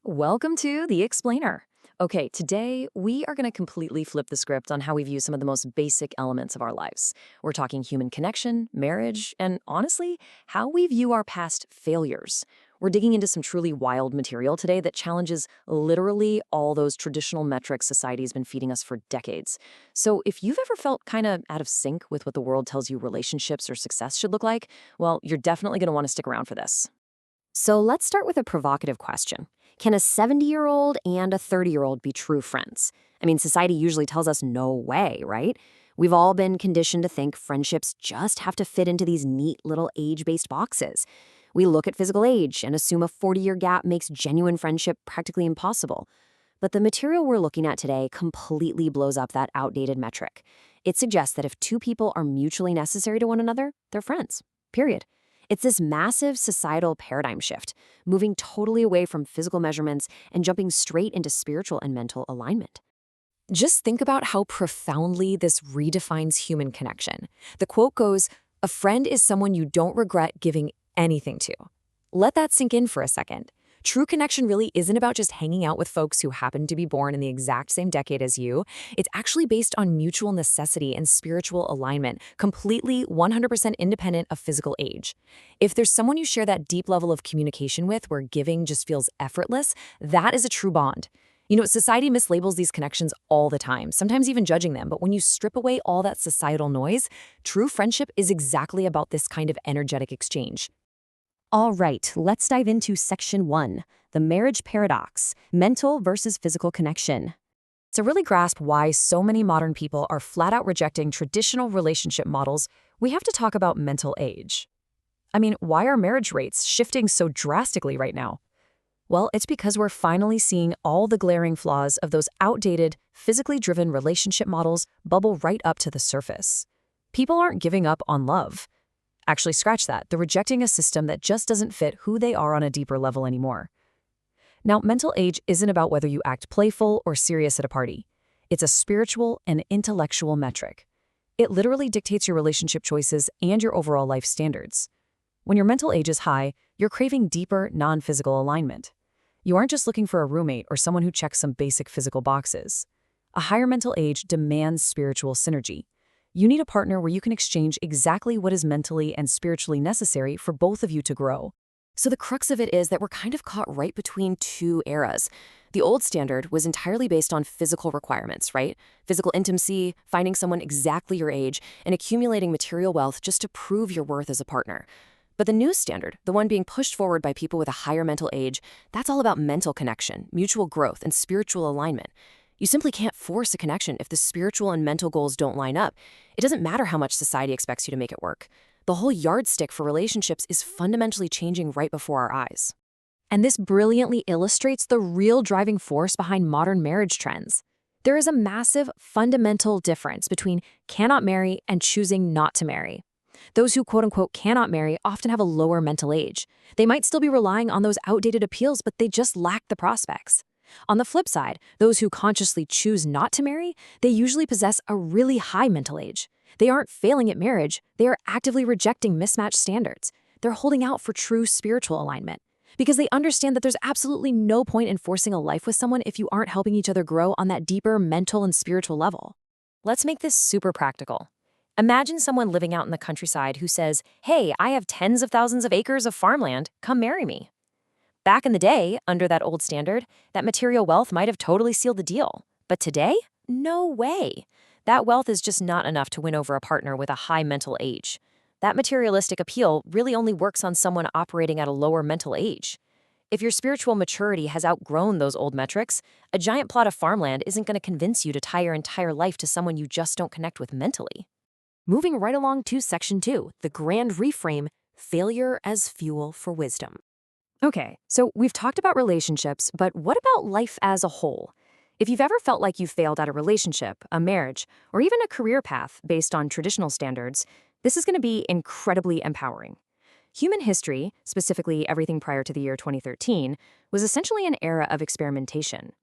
Welcome to The Explainer. Okay, today we are going to completely flip the script on how we view some of the most basic elements of our lives. We're talking human connection, marriage, and honestly, how we view our past failures. We're digging into some truly wild material today that challenges literally all those traditional metrics society's been feeding us for decades. So if you've ever felt kind of out of sync with what the world tells you relationships or success should look like, well, you're definitely going to want to stick around for this. So let's start with a provocative question. Can a 70-year-old and a 30-year-old be true friends? I mean, society usually tells us no way, right? We've all been conditioned to think friendships just have to fit into these neat little age-based boxes. We look at physical age and assume a 40-year gap makes genuine friendship practically impossible. But the material we're looking at today completely blows up that outdated metric. It suggests that if two people are mutually necessary to one another, they're friends. Period. It's this massive societal paradigm shift, moving totally away from physical measurements and jumping straight into spiritual and mental alignment. Just think about how profoundly this redefines human connection. The quote goes, "A friend is someone you don't regret giving anything to." Let that sink in for a second. True connection really isn't about just hanging out with folks who happen to be born in the exact same decade as you. It's actually based on mutual necessity and spiritual alignment, completely 100% independent of physical age. If there's someone you share that deep level of communication with where giving just feels effortless, that is a true bond. You know, society mislabels these connections all the time, sometimes even judging them, but when you strip away all that societal noise, true friendship is exactly about this kind of energetic exchange. All right, let's dive into Section 1, the marriage paradox, mental versus physical connection. To really grasp why so many modern people are flat out rejecting traditional relationship models, we have to talk about mental age. I mean, why are marriage rates shifting so drastically right now? Well, it's because we're finally seeing all the glaring flaws of those outdated, physically driven relationship models bubble right up to the surface. People aren't giving up on love. Actually, scratch that. They're rejecting a system that just doesn't fit who they are on a deeper level anymore. Now, mental age isn't about whether you act playful or serious at a party. It's a spiritual and intellectual metric. It literally dictates your relationship choices and your overall life standards. When your mental age is high, you're craving deeper, non-physical alignment. You aren't just looking for a roommate or someone who checks some basic physical boxes. A higher mental age demands spiritual synergy. You need a partner where you can exchange exactly what is mentally and spiritually necessary for both of you to grow. So the crux of it is that we're kind of caught right between two eras. The old standard was entirely based on physical requirements, right? Physical intimacy, finding someone exactly your age, and accumulating material wealth just to prove your worth as a partner. But the new standard, the one being pushed forward by people with a higher mental age, that's all about mental connection, mutual growth, and spiritual alignment. You simply can't force a connection if the spiritual and mental goals don't line up. It doesn't matter how much society expects you to make it work. The whole yardstick for relationships is fundamentally changing right before our eyes. And this brilliantly illustrates the real driving force behind modern marriage trends. There is a massive, fundamental difference between cannot marry and choosing not to marry. Those who quote-unquote cannot marry often have a lower mental age. They might still be relying on those outdated appeals, but they just lack the prospects. On the flip side, those who consciously choose not to marry, they usually possess a really high mental age. They aren't failing at marriage, they are actively rejecting mismatched standards. They're holding out for true spiritual alignment because they understand that there's absolutely no point in forcing a life with someone if you aren't helping each other grow on that deeper mental and spiritual level. Let's make this super practical. Imagine someone living out in the countryside who says, "Hey, I have tens of thousands of acres of farmland, come marry me." Back in the day, under that old standard, that material wealth might have totally sealed the deal. But today? No way. That wealth is just not enough to win over a partner with a high mental age. That materialistic appeal really only works on someone operating at a lower mental age. If your spiritual maturity has outgrown those old metrics, a giant plot of farmland isn't going to convince you to tie your entire life to someone you just don't connect with mentally. Moving right along to Section 2, the grand reframe, failure as fuel for wisdom. Okay, so we've talked about relationships, but what about life as a whole? If you've ever felt like you failed at a relationship, a marriage, or even a career path based on traditional standards, this is going to be incredibly empowering. Human history, specifically everything prior to the year 2013, was essentially an era of experimentation.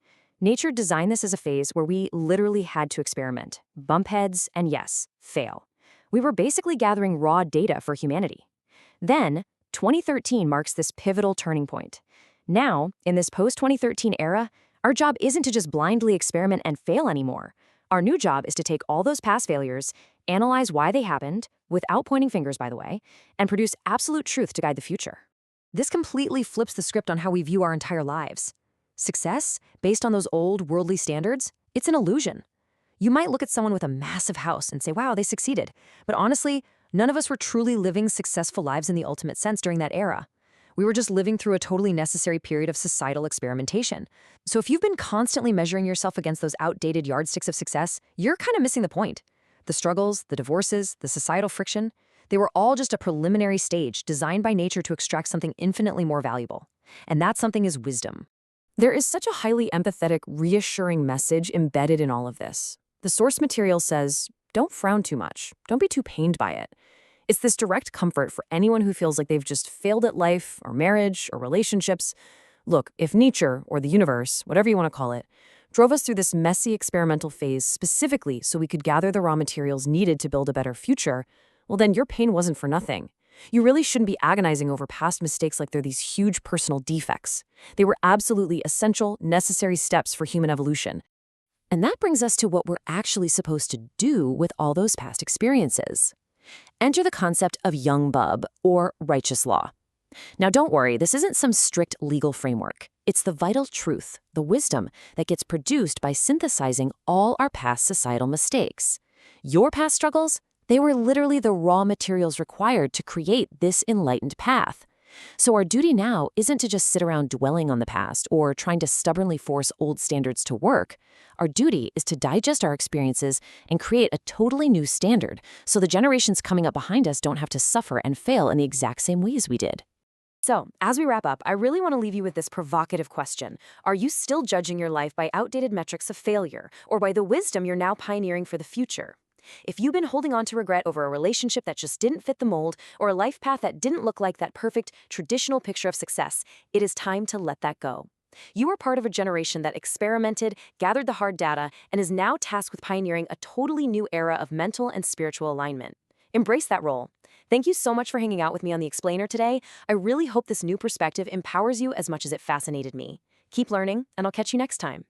Nature designed this as a phase where we literally had to experiment, bump heads, and yes, fail. We were basically gathering raw data for humanity. Then, 2013 marks this pivotal turning point. Now, in this post-2013 era, our job isn't to just blindly experiment and fail anymore. Our new job is to take all those past failures, analyze why they happened, without pointing fingers, by the way, and produce absolute truth to guide the future. This completely flips the script on how we view our entire lives. Success, based on those old worldly standards, it's an illusion. You might look at someone with a massive house and say, wow, they succeeded. But honestly, none of us were truly living successful lives in the ultimate sense during that era. We were just living through a totally necessary period of societal experimentation. So if you've been constantly measuring yourself against those outdated yardsticks of success, you're kind of missing the point. The struggles, the divorces, the societal friction, they were all just a preliminary stage designed by nature to extract something infinitely more valuable. And that something is wisdom. There is such a highly empathetic, reassuring message embedded in all of this. The source material says, don't frown too much. Don't be too pained by it. It's this direct comfort for anyone who feels like they've just failed at life or marriage or relationships. Look, if nature or the universe, whatever you want to call it, drove us through this messy experimental phase specifically so we could gather the raw materials needed to build a better future, well then your pain wasn't for nothing. You really shouldn't be agonizing over past mistakes like they're these huge personal defects. They were absolutely essential, necessary steps for human evolution. And that brings us to what we're actually supposed to do with all those past experiences. Enter the concept of Jungbub, or righteous law. Now don't worry, this isn't some strict legal framework. It's the vital truth, the wisdom that gets produced by synthesizing all our past societal mistakes. Your past struggles, they were literally the raw materials required to create this enlightened path. So our duty now isn't to just sit around dwelling on the past or trying to stubbornly force old standards to work. Our duty is to digest our experiences and create a totally new standard so the generations coming up behind us don't have to suffer and fail in the exact same ways we did. So, as we wrap up, I really want to leave you with this provocative question. Are you still judging your life by outdated metrics of failure or by the wisdom you're now pioneering for the future? If you've been holding on to regret over a relationship that just didn't fit the mold or a life path that didn't look like that perfect, traditional picture of success, it is time to let that go. You are part of a generation that experimented, gathered the hard data, and is now tasked with pioneering a totally new era of mental and spiritual alignment. Embrace that role. Thank you so much for hanging out with me on The Explainer today. I really hope this new perspective empowers you as much as it fascinated me. Keep learning, and I'll catch you next time.